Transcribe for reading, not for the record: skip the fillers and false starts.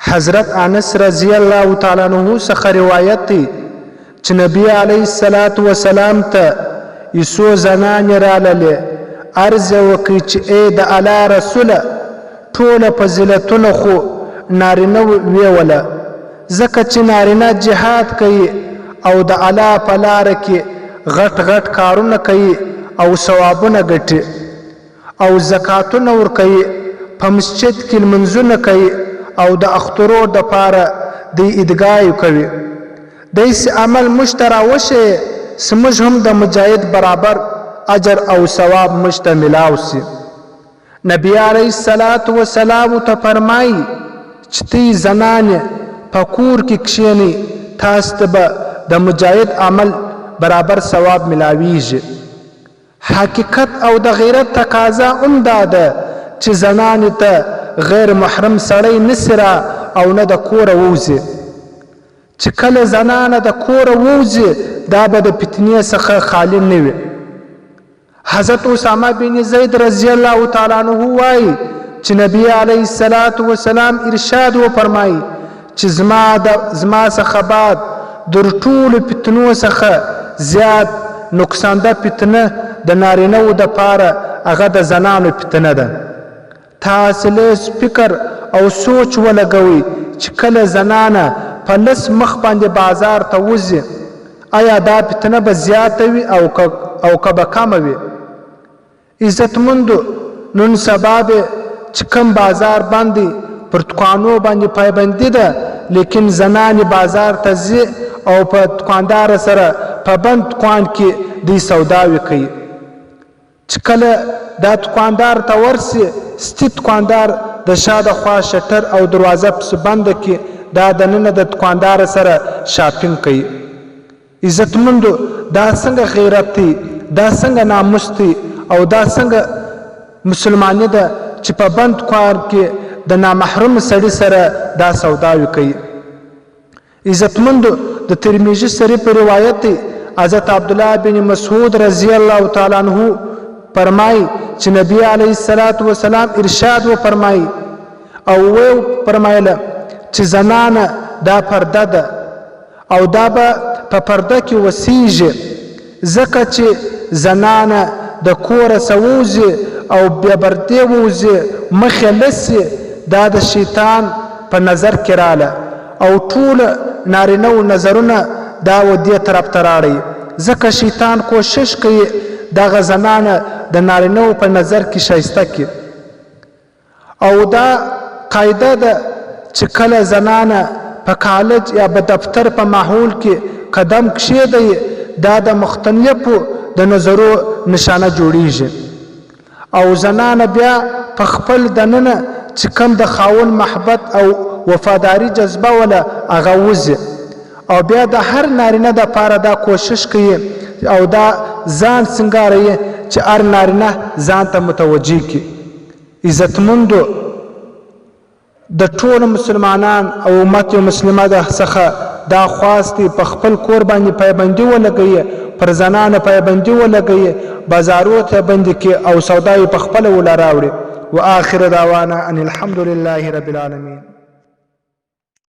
حضرت انس رضی الله تعالی عنہ څخه روایت دی چې نبی علیه الصلاة والسلام ته یسو زنانې راللې، عرض یې وکړ چې ای د الله رسوله، ټوله فضیلتونه خو نارینه ویوله، ځکه چې نارینه جهاد کوي او د الله په لاره کې غټ غټ کارونه کوي او ثوابونه ګټي او زکاتونه ورکوي، په مسجد کې لمونځونه کوي او د اخترو دپاره د عیدګاه کوي. داسې عمل موږ ته راوښیي چې موږ هم د مجاهد برابر اجر او ثواب موږ ته میلاو سي. نبی علیه الصلاة والسلام ته فرمایي چې تی زنانې په کور کې کښېنئ، تاسو ته به د مجاهد عمل برابر ثواب ملاویږي. حقیقت او د غیرت تقاضا هم دا ده چې زنانې ته غیر محرم سړی نسي را او نه د کوره ووځي. چې کله زنانه د کوره ووځي دا به د فتنې څخه خالی نه وي. حضرت اسامه بن زید رضی الله تعالی عنہ وایي چې نبی علیه الصلاة والسلام ارشاد وفرمایي چې زما څخه بعد در ټولو فتنو څخه زیات نقصانده فتنه د نارینهو دپاره هغه د زنانو فتنه ده. تاسې لږ فکر او سوچ ولګوئ چې کله زنانه په لس مخ باندې بازار ته وځي، آیا دا فتنه به زیاته وي او که به کمه وي؟ عزتمندو، نن سبا به چې کوم بازار باندې پر دکانو باندې پایبندي ده، لیکن زنانې بازار ته ځي او په دکاندار سره په بند دکان کې دوی سوداوي کوي. چې کله دا دکاندار ته ورسي، ستی دکاندار د شا د خوا شټر او دروازه پسې بنده کې دا دننه د دکاندار سره شاپینګ کوي. عزتمندو، دا څنګه غیرت دی؟ دا څنګه ناموس دی؟ او دا څنګه مسلماني ده چې په بند دکان کې د نامحرم سړي سره دا سوداوي کوي؟ عزتمندو، د ترمذي شریف روایت دی، حضرت عبدالله بن مسعود رضی الله تعالی عنہ فرمایي چې نبی علیه الصلاة والسلام ارشاد وفرمایي او وی فرمایله چې زنانه دا پرده ده او دا به په پرده کې وسیږي، ځکه چې زنانه د کوره څه ووځي او بیا پردې ووځي، مخې لسي، دا د شیطان په نظر کې راله او ټوله نارینهو نظرونه دا و دې طرف ته راړي، ځکه شیطان کوشش کوي دغه زنانه د نارینهو په نظر کې ښایسته کړي. او دا قاعده ده چې کله زنانه په کالج یا په دفتر په ماحول کې قدم کښېږدي، دا د مختلفو د نظرو نشانه جوړیږي. او زنانه بیا په خپل دننه چې کوم د خاوند محبت او وفاداری جذبه ولا هغه وځي، او بیا د هر نارینه دپاره دا کوشش کوي او دا ځان سنګاروي چې هر نارینه ځان ته متوجه کړي. عزتمندو، د ټولو مسلمانان او امت مسلمه څخه دا خواست دی په خپل کور باندې پایبندي ولګوي، پر زنانه پایبندي ولګوي، بازارو ته بندي کړي او سودا یې په خپله وله راوړي. واخر دعوانا ان الحمد لله رب العالمین.